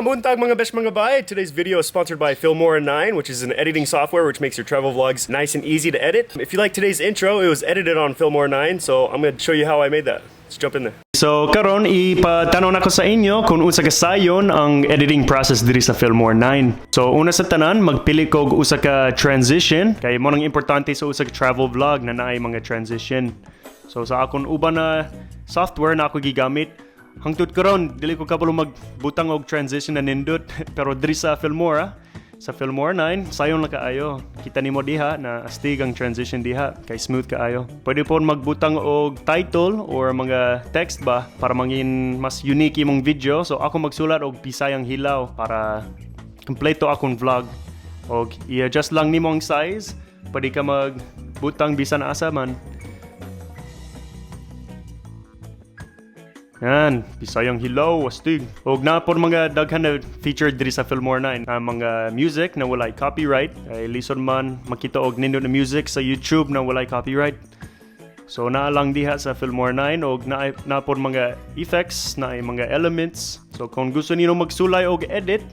buntag mga besh mga bay. Today's video is sponsored by Filmora9, which is an editing software which makes your travel vlogs nice and easy to edit. If you like today's intro, it was edited on Filmora9, so I'm going to show you how I made that. Let's jump in there. So karon ipatanong ako sa inyo kung unsa kasayon ang editing process diri sa Filmora9. So una sa tanan, magpili ko og usa ka transition kay mo nang importante sa usa ka travel vlog na naay mga transition. So sa akon uban na software na ako gigamit, hangtod karon dili ko kabalo magbutang og transition na nindot pero diri sa Filmora9 sayon na kaayo. Kita nimo diha na astig ang transition diha kay smooth kaayo. Pwede po magbutang og title or mga text ba para mangin mas unique imong video. So ako magsulat og Bisayang Hilaw para kompleto akong vlog. Og i-adjust lang nimo ang size. Pwede ka magbutang bisan asa man. Yan, Bisayang Hilaw, astig. Og na po mga daghan na featured diri sa Filmora9. Mga music na walay copyright. Ay lison man makita og nindo na music sa YouTube na walay copyright. So naa lang diha sa Filmora9 og na po mga effects, na mga elements. So kung gusto niyo magsulay og edit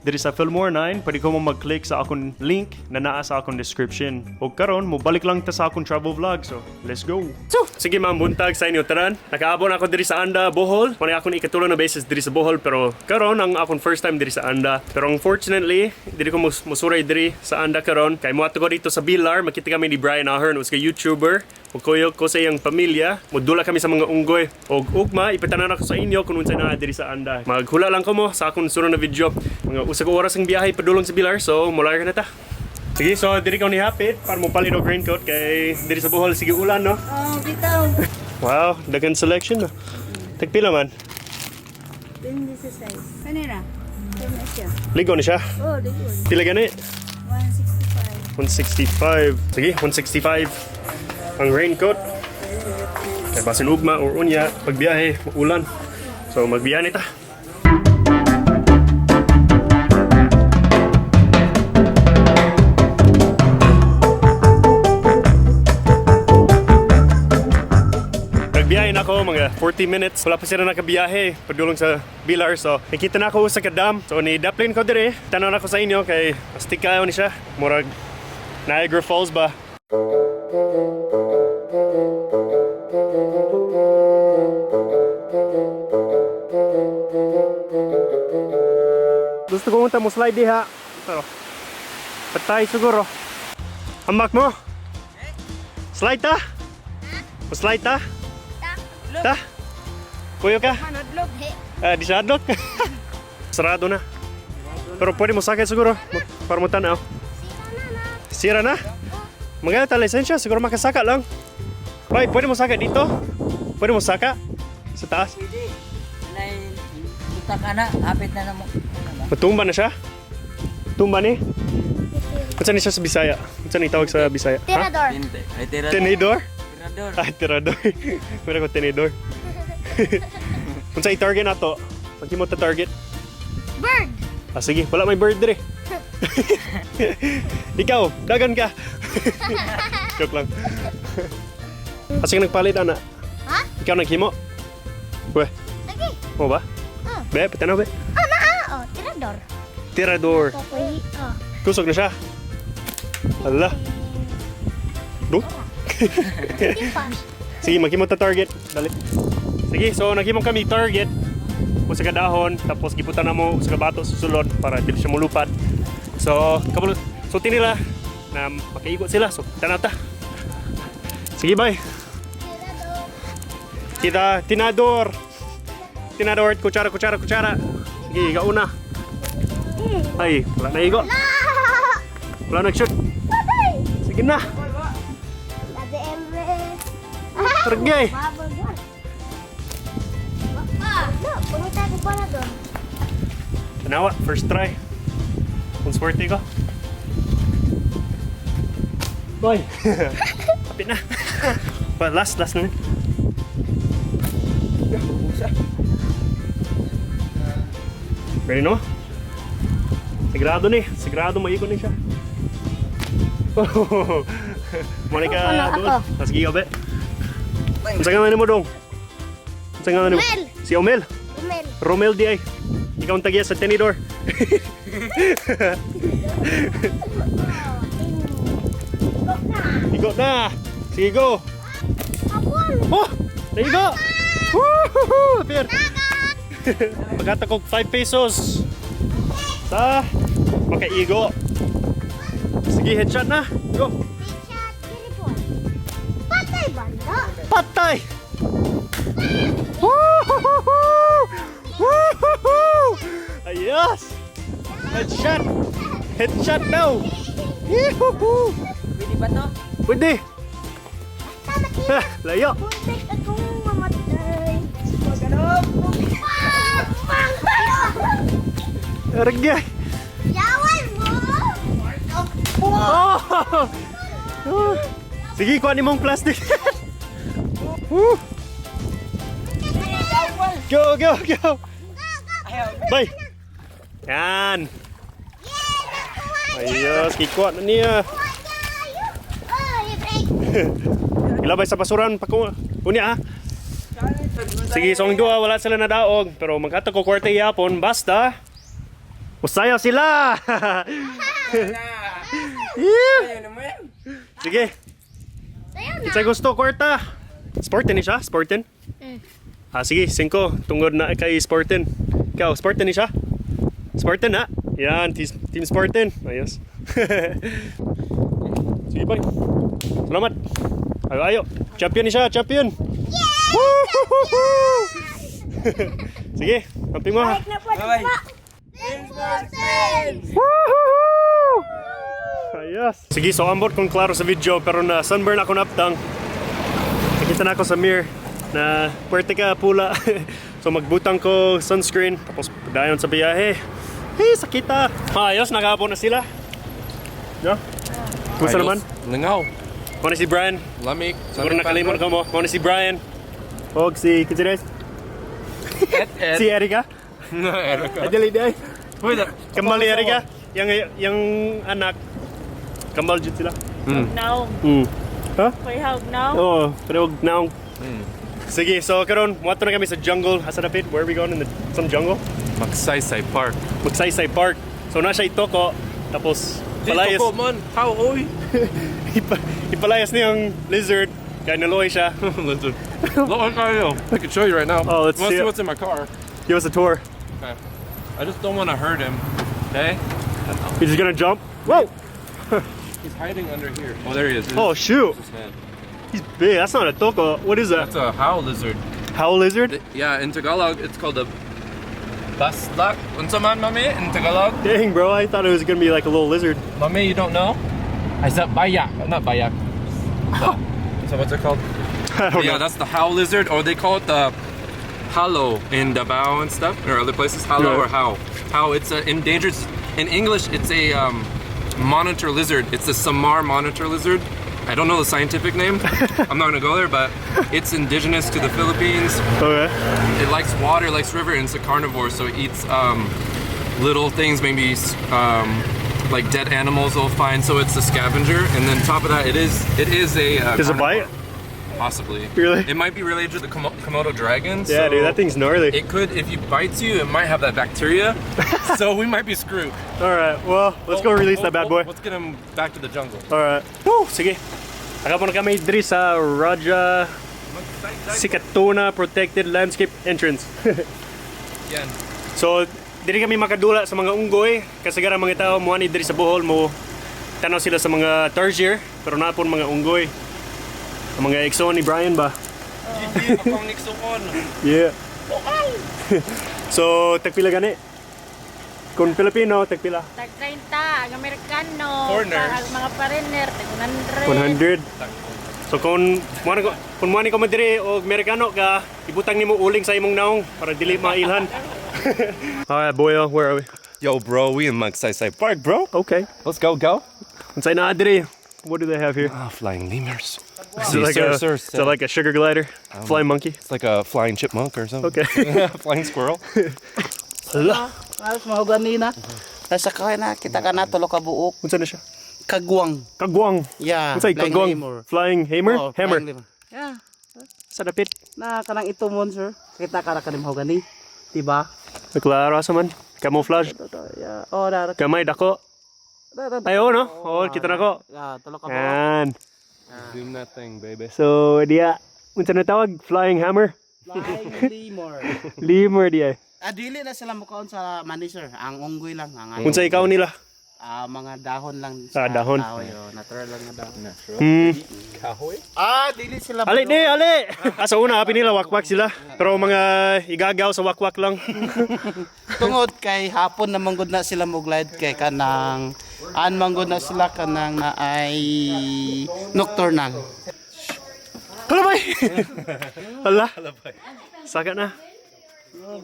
diri sa Filmora9, pwede ko mo mag-click sa akong link na naa sa akong description. O karon, mobalik lang ta sa akong travel vlog. So, let's go! So, sige mga buntag sa inyo tanan. Nakaabon ako diri sa Anda, Bohol. Kung akong ikatulo na beses diri sa Bohol, pero karon ang akong first time diri sa Anda. Pero unfortunately, diri ko musuray diri sa Anda karon. Kay muato ko dito sa Bilar, makita kami ni Brian Ahern, was ka YouTuber. Magkuyog ko sa iyang pamilya. Mudula kami sa mga unggoy. Og ugma, ipatanan ako sa inyo kung unsay naa diri sa Anda. Maghula lang ko mo sa akong sunod na video. Mga usag oras ang biyahe padulong sa Bilar, so mula ka na ta. Sige, so diri ka ni hapit para mo palit og raincoat kay diri sa Bohol sige ulan no. Oh, bitaw. Wow, dagan selection no. Tagpila man. 20 sa size. Kanina. Kaya siya. Ligo na siya. Oh, ligo. Pila gani? 165. 165. Sige, 165 ang raincoat. Kay basin ugma or unya pagbiyahe ulan. So magbiyahe ta. Nagbiyahe na ako mga 40 minutes. Wala pa sila nakabiyahe padulong sa Bilar. So nakita na ako sa kadam. So ni-daplin ko dire. Tanaw na ako sa inyo kay astig kayo ni siya. Murag Niagara Falls ba? Gusto ko unta mo slide diha. Pero patay siguro. Hambak mo? Slide ta? Mo slide ta? Ta? Kuyo ka? Di sa adlok. Sarado na. Pero pwede mo sakay siguro. Para mo tanaw. Sira na? Maganda ta lisensya. Siguro makasaka lang. Bay, pwede mo saka dito? Pwede mo saka? Sa taas? Buta ka na. Hapit na mo. Matumba na siya? Tumba ni? Kung ni siya sa Bisaya? Kung ni tawag sa Bisaya? Tirador. Tinidor? Ay, tirador. Muna ko tinidor. Kung sa i-target na to, magkimot na target? Bird. Ah, sige. Wala may bird dire. Ikaw, dagan ka. Joke lang. Kasi nagpalit, ana. Ha? Ikaw naghimo? Weh. Lagi. Mo ba? Be, patanaw be. Oh, tirador. Tirador. Popoy. Oh. Kusog na siya. Hala. Do? Sige, maghimot na target. Dali. Sige, so naghimot kami target. Kung sa kadahon, tapos giputan na mo sa kabato susulod para dili siya mulupad. So, sulti nila na makaigot sila. So, tanaw ta. Sige, bye. Kita, tinador. Tinador, kutsara. Sige, ikaw una. Ay, wala na igo. Wala nag-shoot. Sige na. Pergi. Tanawa, first try. Kung sporty ko. Boy. Kapit na. Last na. Ready no? Sigurado maigo ni siya. Muli ka doon. Tapos gigaw be. Ang sangaman mo dong? Ang sangaman mo? Romel. Si Omel? Romel. Romel di ay. Ikaw ang tagiya sa tinidor. Igo na. Sige, go. Oh! Naigo! Woohoo! Pier. Pagkata ko 5 pesos. Sa makaigo. Sige, headshot na. Go. Patay banda. Patay! Woohoo! Woohoo! Ayos! Headshot! Headshot now! Yee-hoo-hoo! Pwede ba to? Pwede! Ha, layo! Muntik akong mamatay. Aragya! Yawan mo! Oh! Oh! Sige, kuha ni mong plastic! Woo! Go, go, go! Bye! Yan! Ayos, kikuha na niya! Ilabay sa basuran, unya ah! Sige, so ang dua, wala sila na daog. Pero magkata ko kwarta yapon, basta usayaw sila! Yeah. Sige. Isa gusto, kwarta. Sportin ni siya? Sportin? Ah, sige, 5. Tungod na kay Sportin. Ikaw, Sportin ni siya? Sportin na? Yan, team Sportin. Ayos. Sige, bye. Salamat. Ayo. Champion ni siya, champion. Woo-hoo-hoo-hoo! Sige, kamping mo ha. Bye-bye. Woohoo! Ayos. Sige, so ambot kung klaro sa video pero na sunburn ako naptang. Nakita na ako sa mirror na puwerte ka pula. So magbutang ko sunscreen tapos dayon sa biyahe. Hey, sakita. Ayos, nakahapon na sila. No? Kumusta naman? Langaw. Kung si Brian? Lamig. Siguro nakalimon ka mo. Kung si Brian? O si Kitsides? Ed. Si Erika? No, Erika. Adali day. Wait, Kambal ni Erika? Yung anak. Kambal dyan sila. Naong. Ha? May hawag naong. Oo, pero huwag naong. Sige, so karon, muwato na kami sa jungle. Asa na pit? Where are we going? Some jungle? Magsaysay Park. Magsaysay Park. So nasa itoko, tapos palayas. Dito ko man. How oy? Ipalayas niya yung lizard. Kaya naluoy siya. Listen. Look, I can show you right now. Oh, let's You wanna see see it. what's in my car? Give us a tour. Okay. I just don't want to hurt him. Okay? He's just gonna jump. Whoa! He's hiding under here. Oh, there he is. Oh shoot! His head. He's big. That's not a toko. What is that? That's a howl lizard. Howl lizard? Yeah, in Tagalog, it's called a baslak. Unsa man, mami? In Tagalog? Dang, bro! I thought it was gonna be like a little lizard. Mami, you don't know? I said bayak. Not bayak. So what's it called? I don't Yeah, know. that's the howl lizard, or they call it the halo in Davao and stuff, or other places. Halo Yeah. or how? How? It's an endangered. In English, it's a monitor lizard. It's a Samar monitor lizard. I don't know the scientific name. I'm not gonna go there, but it's indigenous to the Philippines. Okay. It likes water, likes river, and it's a carnivore, so it eats little things, maybe like dead animals will find. So it's a scavenger, and then top of that, it is a. Does it carnivore. bite? Possibly. Really? It might be related to the Komodo dragon. Yeah, so dude, that thing's gnarly. It could, if it bites you, it might have that bacteria. So we might be screwed. All right. Well, let's go release that bad boy. Let's get him back to the jungle. All right. Woo! Sige. Nakapon na kami diri sa Raja Sikatuna Protected Landscape Entrance. Yan. So, diri kami makadula sa mga unggoy. Kasagaran mga tao muani diri sa Bohol mo tanaw sila sa mga tarsier, pero napon mga unggoy. Ang mga exon ni Brian ba? Gigi, akong niksukon. Yeah. So, tagpila gani? Kung Filipino, tagpila? Tag 30, ang Amerikano. Foreigners. Ang mga foreigner, tag 100. 100. So kung muani ko madiri o Amerikano ka, ibutang nimo uling sa imong naong para dili mailhan. Alright, boyo, where are we? Yo, bro, we in Magsaysay Park, bro. Okay. Let's go. Unsay na diri? What do they have here? Flying lemurs. Is it like is it like a sugar glider? Flying monkey? It's like a flying chipmunk or something. Okay. Flying squirrel. Hala. Alas mga ganina. Nasa kaya na kita ka na tulo ka buok. Unsa na siya? Kagwang. Kagwang. Yeah. Unsay flying kagwang? lemur. Flying hammer? Oh, Hammer. flying lemur. Yeah. Sa dapit. Na kanang ito mon sir. Kita ka na kanim gani. Diba? Naklaro sa man. Camouflage. Ya, oh, dah. Gamay dako. Ay, oo, no? Oo, kita na ko. Ya, tolong ka. Yan. Zoom that thing, baby. So, dia. Unsa na tawag? Flying hammer? Flying lemur. Lemur dia. Dili na sila mukaon sa mani sir. Ang unggoy lang ang Unsa ikaw nila? mga dahon lang dahon. kahoy, natural lang na dahon. Kahoy? Dili sila. Ali ni, ali. Sa una happy nila wakwak sila. Pero mga igagaw sa wakwak lang. Tungod kay hapon na manggod na sila moglide kay kanang manggod na sila kanang na ay nocturnal. Halabay. Hala. Saka na.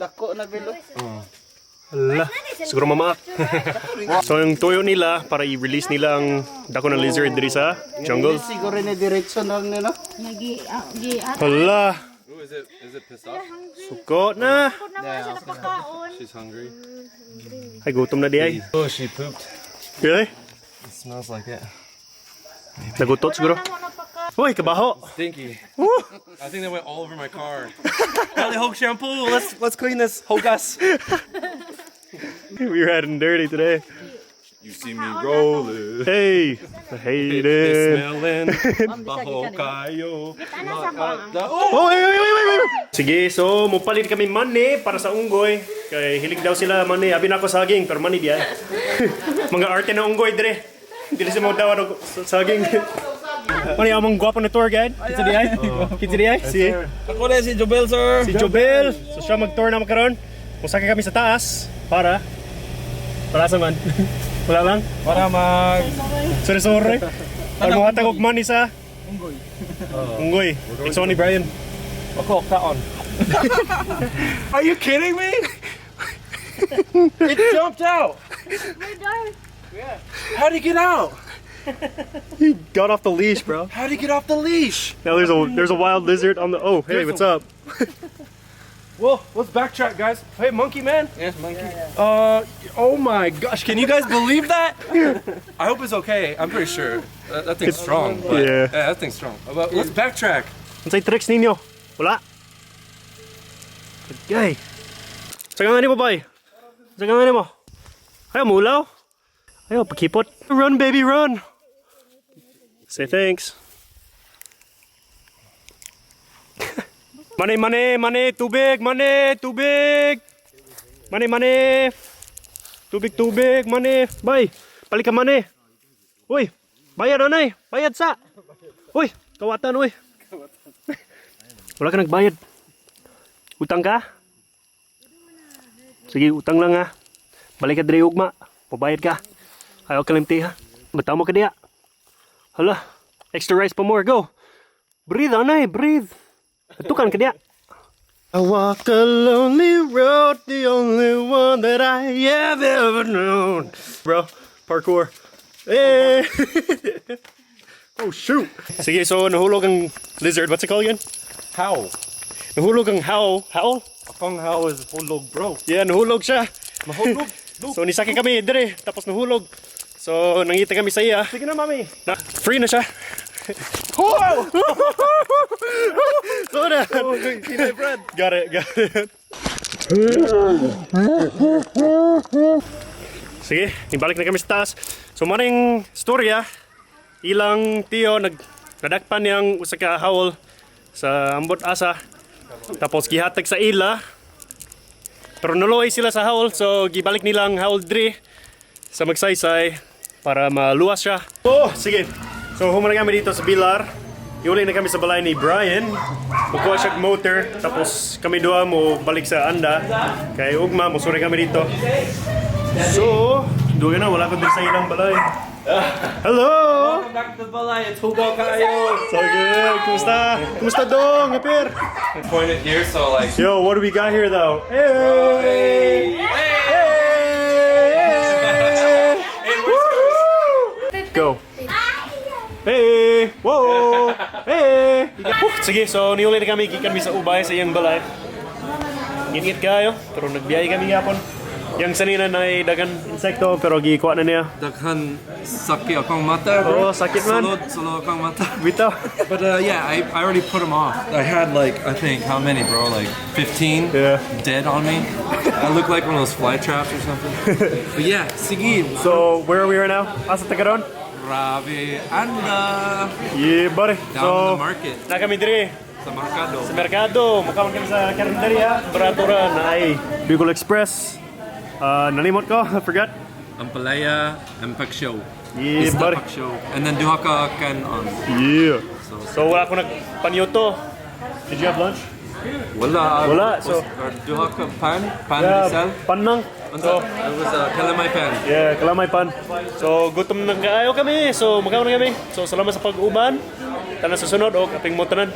Dako na bilo. Hala. Siguro mamaak. So yung tuyo nila para i-release nila ang dako ng lizard diri sa jungle. Siguro ni diretso na nila. Hala. Ooh, is it pissed off? Suko na. She's hungry. Ay gutom na di ay. Oh, she pooped. Really? It smells like it. Nagutot siguro. Uy, kabaho. Stinky. I think they went all over my car. Valley Hulk shampoo. Let's clean this whole gas. We were heading dirty today. You see me rolling. Hey, I hate it. Smelling. Baho kayo. Oh, wait. Sige, so mupalit kami money para sa unggoy. Kay hilig daw sila money. Abi na ako saging, pero money diya. Mga arte na unggoy dire. Dili sa mga daw saging. Mani among gwapo na tour guide. Kitsa di ay? Kitsa di ay? Si Ako na si Jobel, sir. si Jobel. So siya mag-tour na makaron. Musaka kami sa taas para sa man. Wala lang. Para mag... Sorry. Para muhatag og money sa unggoy. It's only Brian. Ako, kaon. Are you kidding me? It jumped out. How'd he get out? He got off the leash, bro. How'd he get off the leash? Now there's a wild lizard on the. Oh, hey, what's up? Well, let's backtrack, guys. Hey, monkey man. Yes, monkey. Oh my gosh, can you guys believe that? I hope it's okay. I'm pretty sure that thing's strong. But, Yeah. that thing's strong. But let's backtrack. Unsay tricks ninyo? Wala. Okay. Sagangan ni mo, bay. Sagangan ni mo. Ayaw mulaw. Ayaw pakipot. Run, baby, run. Say thanks. Money, tubig, tubig. Money. Tubig, money. Bay, balik ka money. Uy, bayad anay. Bayad sa. Uy, kawatan, uy. Wala ka nagbayad. Utang ka? Sige, utang lang ha. Balik ka diri ugma. Pabayad ka. Ayaw kalimti ha. Matamo ka diya. Hala, extra rice pa more. Go. Breathe, anay, breathe. Tukan ka diya. I walk a lonely road, the only one that I have ever known. Bro, parkour. Hey! Oh shoot! Sige, so nahulog ang lizard. What's it called again? How? Nahulog ang howl. Howl? Akong how is hulog, bro. Yeah, nahulog siya. Mahulog. So nisaki kami dire, tapos nahulog. So nangita kami sa iya. Sige na, mami. Free na siya. Whoa! So na. Got it. Sige, ibalik na kami sa taas. So maning storya, ilang tiyo nadakpan niyang usa ka howl sa ambot asa. Tapos gihatag sa ila. Pero naloy sila sa howl, so gibalik nilang howl diri sa magsaysay para maluwas siya. Oh, sige. So humana kami dito sa Bilar. Iuli na kami sa balay ni Brian. Bukuha siya motor, tapos kami doon mo balik sa Anda. Kay ugma, musuri kami dito. So, doon na, wala ko din sa ilang balay. Hello! Welcome back to the balay. It's Hugo kayo. So good. Kumusta dong, Apir? Point it here, so like. Yo, what do we got here though? Hey! Go. Hey! Whoa! Hey! Sige, so niuli na kami, gikan mi sa ubay sa iyang balay. Ngit kayo, pero nagbiyahe kami yapon. Yang sanina na dagan insekto pero gikuha na niya. Daghan sakit akong mata, bro. Oh, sakit man. Solo akong mata. Bitaw. But yeah, I already put them off. I had like, I think, how many, bro? Like 15 Yeah. dead on me. I look like one of those fly traps or something. But yeah, sige. So, where are we right now? Asa taga ron? Grabe. And Yeah, buddy. down So, in the market. na kami diri Sa Mercado. sa merkado. Makaman kami sa karinderya. Baratura na ay Bicol Express. Nalimot ko, I forgot. Ampalaya and Pakshaw. Yeah, It's the buddy. Pakshaw. And then duha ka kan on. Yeah. So, wala ko nagpanyoto. Did you have lunch? Wala. Wala, so- Or duha ka pan Yeah, sell. panang. So, It was calamay pan. yeah, kalamay pan. So, gutom na kaayo kami. So, magkaon na kami. So, salamat sa pag-uban. Tanan sa sunod o kaping mo tanan.